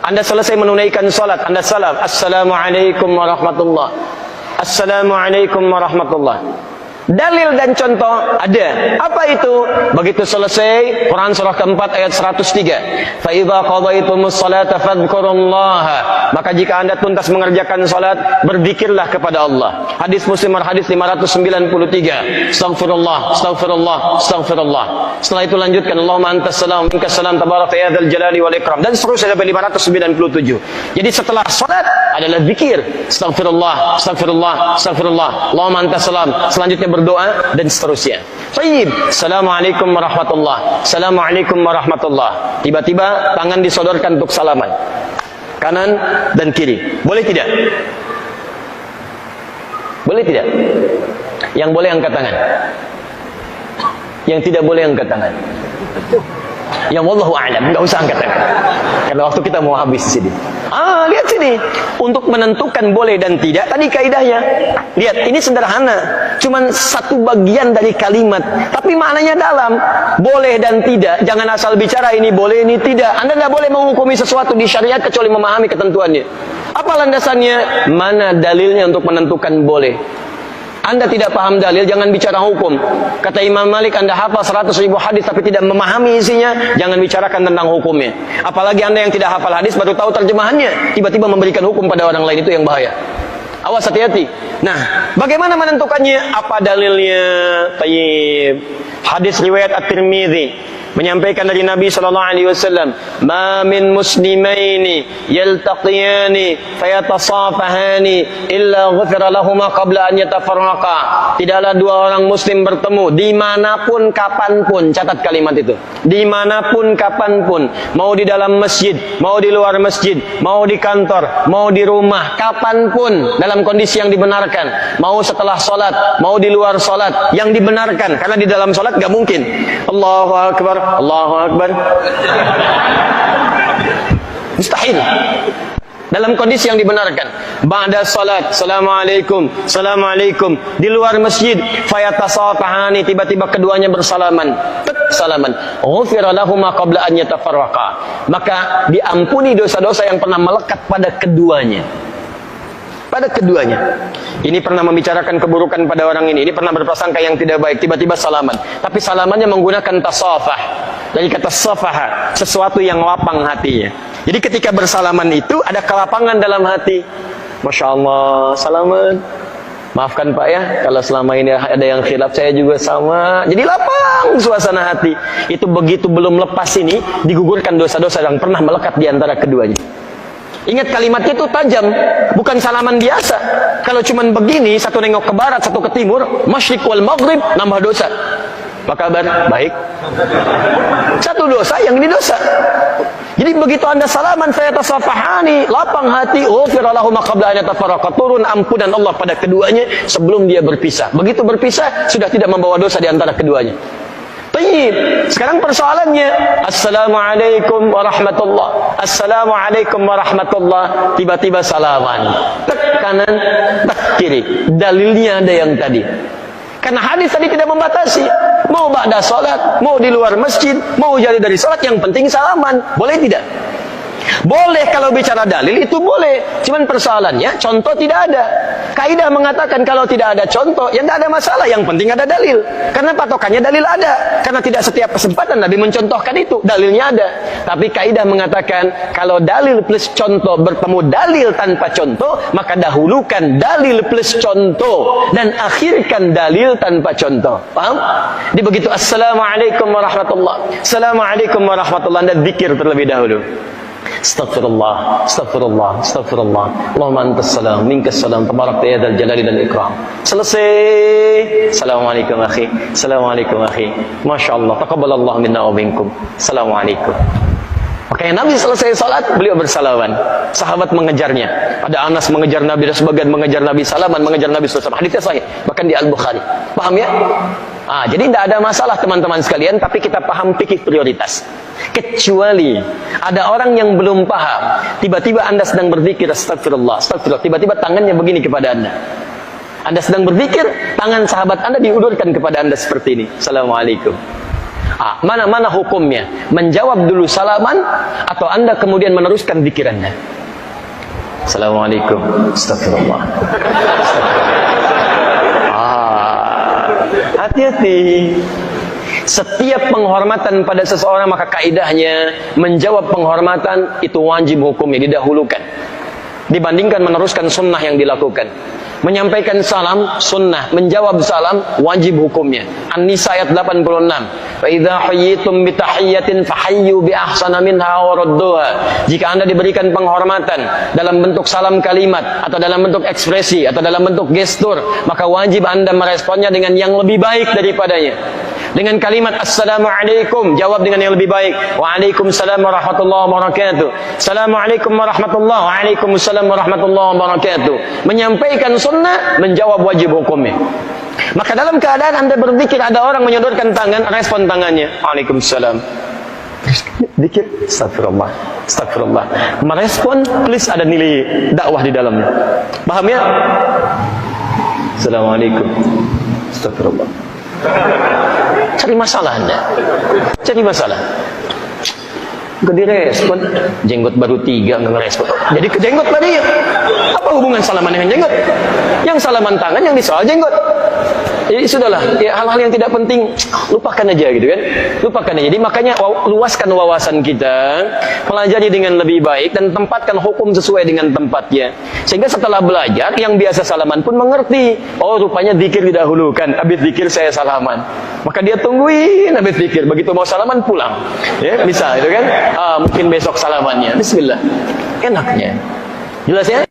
Anda selesai menunaikan salat, Anda salam, Assalamualaikum warahmatullah. Assalamualaikum warahmatullah. Dalil dan contoh ada. Apa itu? Begitu selesai Quran surah keempat ayat 103. Fa idza qadaytumus salata fadhkurullaha. Maka jika Anda tuntas mengerjakan salat, berzikirlah kepada Allah. Hadis Muslim hadis 593. Astaghfirullah, astaghfirullah, astaghfirullah. Setelah itu lanjutkan Allahumma antas salam minkas salam tabaraka ya dzal jalali wal ikram dan seterusnya sampai 597. Jadi setelah salat adalah zikir. Astaghfirullah, astaghfirullah, astaghfirullah. Allahumma antas salam. Selanjutnya berdoa dan seterusnya. Baik. Assalamualaikum warahmatullah. Assalamualaikum warahmatullah. Tiba-tiba tangan disodorkan untuk salaman. Kanan dan kiri. Boleh tidak? Boleh tidak? Yang boleh angkat tangan. Yang tidak boleh angkat tangan. Yang wallahu a'lam, enggak usah angkat tangan. Karena waktu kita mau habis di sini. Lihat sini. Untuk menentukan boleh dan tidak, tadi kaidahnya. Lihat, ini sederhana. Cuman satu bagian dari kalimat, tapi maknanya dalam. Boleh dan tidak. Jangan asal bicara ini boleh, ini tidak. Anda tidak boleh menghukumi sesuatu di syariat kecuali memahami ketentuannya. Apa landasannya? Mana dalilnya untuk menentukan boleh? Anda tidak paham dalil, jangan bicara hukum. Kata Imam Malik, Anda hafal 100.000 hadis tapi tidak memahami isinya, jangan bicarakan tentang hukumnya. Apalagi Anda yang tidak hafal hadis baru tahu terjemahannya, tiba-tiba memberikan hukum pada orang lain, itu yang bahaya. Awas, hati-hati. Nah, bagaimana menentukannya? Apa dalilnya? Tayyib. Hadis riwayat At-Tirmidzi menyampaikan dari Nabi sallallahu alaihi wasallam, "Ma min muslimaini yaltaqiyani fayatasafahani illa ghufira lahumā qabla an yatafarraqa." Tidaklah dua orang muslim bertemu dimanapun kapanpun, catat kalimat itu. Dimanapun kapanpun, mau di dalam masjid, mau di luar masjid, mau di kantor, mau di rumah, kapanpun dalam kondisi yang dibenarkan. Mau setelah salat, mau di luar salat, yang dibenarkan. Karena di dalam salat gak mungkin Allahu Akbar, Allahu Akbar. Mustahil. Dalam kondisi yang dibenarkan. Ba'da salat, Assalamualaikum, Assalamualaikum. Di luar masjid, fayatasafahani, tiba-tiba keduanya bersalaman. Salaman. Ghufira lahumā qabla an yatafarraqa. Maka diampuni dosa-dosa yang pernah melekat pada keduanya. Pada keduanya. Ini pernah membicarakan keburukan pada orang ini pernah berprasangka yang tidak baik, tiba-tiba salaman. Tapi salamannya menggunakan tasafah. Dari kata safaha, sesuatu yang lapang hatinya. Jadi ketika bersalaman itu ada kelapangan dalam hati. Masya Allah, salaman. Maafkan Pak ya, kalau selama ini ada yang khilaf, saya juga sama. Jadi lapang suasana hati. Itu begitu belum lepas ini, digugurkan dosa-dosa yang pernah melekat di antara keduanya. Ingat kalimatnya itu tajam, bukan salaman biasa. Kalau cuman begini, satu nengok ke barat, satu ke timur, masyriq wal maghrib, nambah dosa. Apa kabar? Baik. Satu dosa, yang ini dosa. Jadi begitu Anda salaman, fayatasafahani, lapang hati, ghufira lahumā qabla an yatafarraqa, turun ampunan Allah pada keduanya sebelum dia berpisah. Begitu berpisah, sudah tidak membawa dosa di antara keduanya. Baik, sekarang persoalannya, Assalamualaikum warahmatullah, Assalamualaikum warahmatullah, tiba-tiba salaman, tek kanan, tek kiri. Dalilnya ada yang tadi. Karena hadis tadi tidak membatasi. Mau ba'da salat, mau di luar masjid, mau jadi dari salat, yang penting salaman. Boleh tidak? Boleh kalau bicara dalil itu boleh. Cuman persoalannya contoh tidak ada. Kaidah mengatakan kalau tidak ada contoh, ya tidak ada masalah. Yang penting ada dalil. Karena patokannya dalil ada. Karena tidak setiap kesempatan Nabi mencontohkan itu. Dalilnya ada. Tapi kaidah mengatakan kalau dalil plus contoh bertemu dalil tanpa contoh, maka dahulukan dalil plus contoh dan akhirkan dalil tanpa contoh. Paham? Jadi begitu Assalamualaikum warahmatullah, Assalamualaikum warahmatullah, Anda zikir terlebih dahulu. Astaghfirullah, astaghfirullah, astaghfirullah. Allahumma antas salam, minkas salam, tabarakta ya dzal jalali wal ikram. Selesai. Assalamualaikum akhi, Assalamualaikum akhi. Masya Allah, taqabbalallahu minna wa minkum. Assalamualaikum. Makanya Nabi selesai salat, beliau bersalaman. Sahabat mengejarnya. Ada Anas mengejar Nabi, dan sebagian mengejar Nabi, salaman mengejar Nabi SAW. Hadisnya sahih, bahkan di Al-Bukhari. Paham ya? Jadi tidak ada masalah teman-teman sekalian, tapi kita paham fikih prioritas. Kecuali ada orang yang belum paham, tiba-tiba Anda sedang berzikir, astagfirullah, astagfirullah, tiba-tiba tangannya begini kepada Anda. Anda sedang berzikir, tangan sahabat Anda diulurkan kepada Anda seperti ini. Assalamualaikum. Mana hukumnya? Menjawab dulu salaman atau Anda kemudian meneruskan zikir Anda? Assalamualaikum. Astagfirullah. Hati-hati. Setiap penghormatan pada seseorang maka kaidahnya menjawab penghormatan itu wajib hukumnya didahulukan dibandingkan meneruskan sunnah yang dilakukan. Menyampaikan salam sunnah, menjawab salam wajib hukumnya. An-Nisa ayat 86. Fa idza hayyitum bi tahiyyatin fahayyu bi ahsana minha wa rudduha. Jika Anda diberikan penghormatan dalam bentuk salam kalimat atau dalam bentuk ekspresi atau dalam bentuk gestur, maka wajib Anda meresponnya dengan yang lebih baik daripadanya. Dengan kalimat Assalamualaikum, jawab dengan yang lebih baik. Waalaikumsalam warahmatullahi wabarakatuh. Assalamualaikum warahmatullahi wabarakatuh. Waalaikumsalam warahmatullahi wabarakatuh. Menyampaikan sunnah, menjawab wajib hukumnya. Maka dalam keadaan Anda berzikir ada orang menyodorkan tangan, respon tangannya. Waalaikumsalam. Zikir, astagfirullah, astagfirullah. Merespon, please ada nilai dakwah di dalamnya. Paham ya? Assalamualaikum. Astagfirullah. Cari masalah Anda. Cari masalah. Gak direspon. Jenggot baru 3 gak ngerespon. Jadi ke jenggot tadi. Apa hubungan salaman dengan jenggot? Yang salaman tangan, yang disoal jenggot. Jadi sudahlah, ya, hal-hal yang tidak penting lupakan aja gitu kan. Lupakan aja. Jadi makanya luaskan wawasan kita, pelajari dengan lebih baik dan tempatkan hukum sesuai dengan tempatnya. Sehingga setelah belajar yang biasa salaman pun mengerti. Oh, rupanya zikir didahulukan. Habis zikir saya salaman. Maka dia tungguin habis zikir. Begitu mau salaman pulang. Ya, bisa itu kan. Mungkin besok salamannya. Bismillah. Enaknya. Jelas ya?